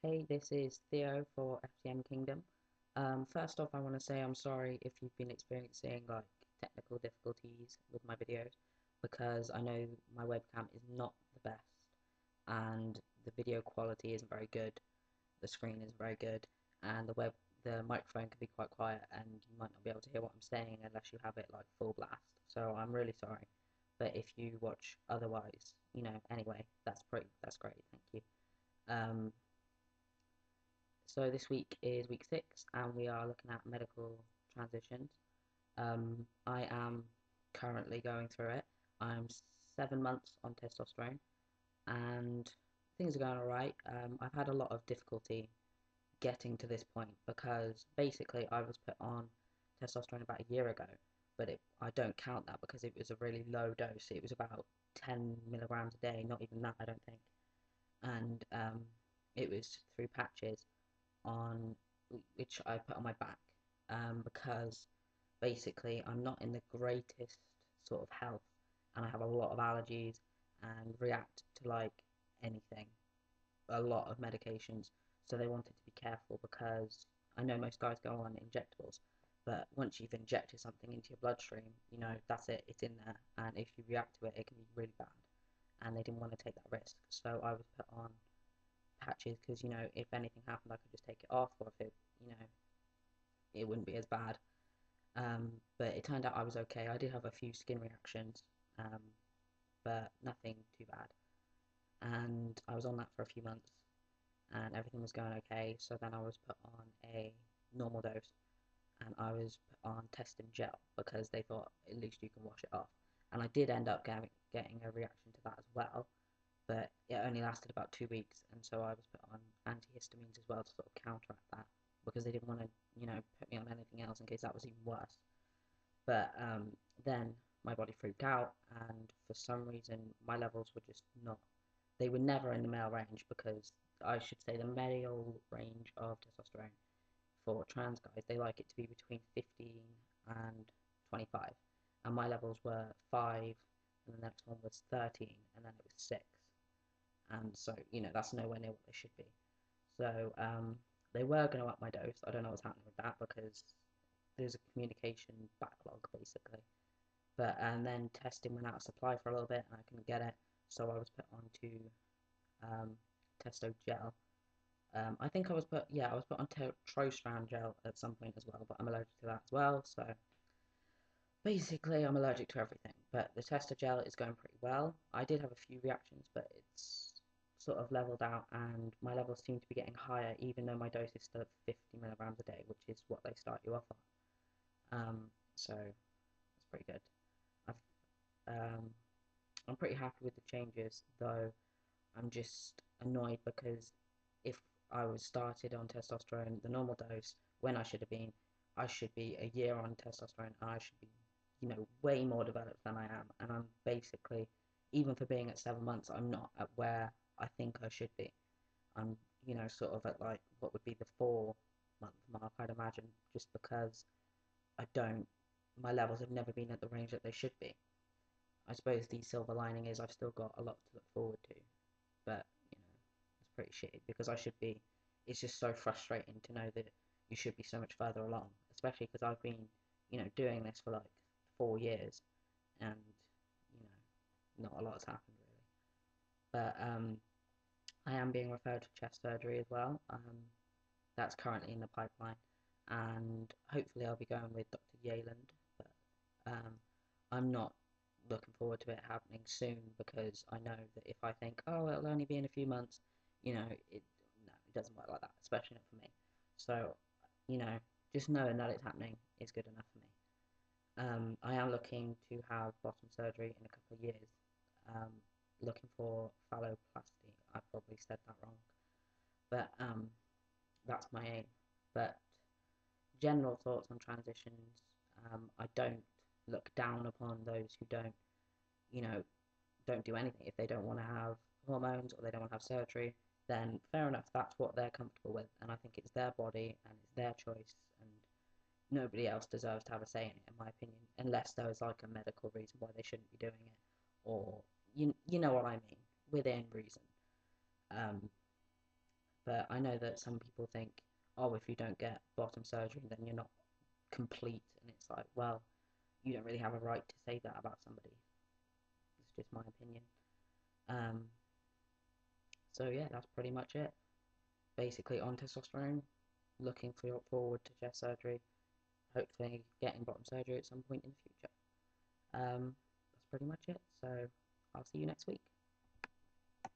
Hey, this is Theo for FTMKingdom. First off, I want to say I'm sorry if you've been experiencing technical difficulties with my videos because I know my webcam is not the best and the video quality isn't very good, the screen isn't very good, and the microphone can be quite quiet and you might not be able to hear what I'm saying unless you have it like full blast. So I'm really sorry. But if you watch otherwise, anyway, that's great. Thank you. Um, So this week is week 6, and we are looking at medical transitions. I am currently going through it. I'm 7 months on testosterone, and things are going alright. I've had a lot of difficulty getting to this point because basically I was put on testosterone about a year ago, but I don't count that because it was a really low dose. It was about 10 milligrams a day, not even that, I don't think. And it was through patches on which I put on my back because basically I'm not in the greatest sort of health and I have a lot of allergies and react to anything, a lot of medications. So they wanted to be careful because I know most guys go on injectables, but once you've injected something into your bloodstream, that's it, it's in there, and if you react to it, it can be really bad. And they didn't want to take that risk, so I was put on patches because if anything happened I could just take it off, or if it wouldn't be as bad. But it turned out I was okay. I did have a few skin reactions, um, but nothing too bad, and I was on that for a few months and everything was going okay. So then I was put on a normal dose and I was put on testing gel because they thought at least you can wash it off, and I did end up getting a reaction to that as well, but it only lasted about 2 weeks, and so I was put on antihistamines as well to sort of counteract that because they didn't want to, put me on anything else in case that was even worse. But then my body freaked out, and for some reason my levels were just not. They were never in the male range because I should say the male range of testosterone for trans guys, they like it to be between 15 and 25, and my levels were 5, and the next one was 13, and then it was 6, and so that's nowhere near what they should be. So they were going to up my dose. I don't know what's happening with that because there's a communication backlog basically. But and then testing went out of supply for a little bit and I couldn't get it, so I was put onto um, testo gel. I think I was put on Trostran gel at some point as well, but I'm allergic to that as well. So basically, I'm allergic to everything. But the testo gel is going pretty well. I did have a few reactions, but it's sort of leveled out, and my levels seem to be getting higher, even though my dose is still 50 milligrams a day, which is what they start you off on. So that's pretty good. Um, I'm pretty happy with the changes, though I'm just annoyed because if I was started on testosterone, the normal dose, when I should be a year on testosterone, and I should be, way more developed than I am. And I'm basically, even for being at 7 months, I'm not at where I think I should be. I'm, sort of at what would be the 4 month mark, I'd imagine, just because I don't, my levels have never been at the range that they should be. I suppose the silver lining is I've still got a lot to look forward to, but it's pretty shitty because I should be. It's just so frustrating to know that you should be so much further along, especially because I've been, doing this for 4 years, and not a lot has happened really. But I am being referred to chest surgery as well. That's currently in the pipeline, and hopefully I'll be going with Dr. Yayland. But I'm not looking forward to it happening soon because I know that if I think, oh, it'll only be in a few months, it doesn't work like that, especially not for me. So, you know, just knowing that it's happening is good enough for me. I am looking to have bottom surgery in a couple of years. Um, Looking for phalloplasty. I probably said that wrong, but that's my aim. But general thoughts on transitions. I don't look down upon those who you know, don't do anything. If they don't want to have hormones or they don't want to have surgery, then fair enough. That's what they're comfortable with, and I think it's their body and it's their choice, and nobody else deserves to have a say in it, in my opinion, unless there is like a medical reason why they shouldn't be doing it, or you know what I mean, within reason. Um, But I know that some people think, oh, if you don't get bottom surgery, then you're not complete. And it's like, well, you don't really have a right to say that about somebody. It's just my opinion. Um, so yeah, that's pretty much it. Basically on testosterone, looking forward to chest surgery, hopefully getting bottom surgery at some point in the future. That's pretty much it. So I'll see you next week.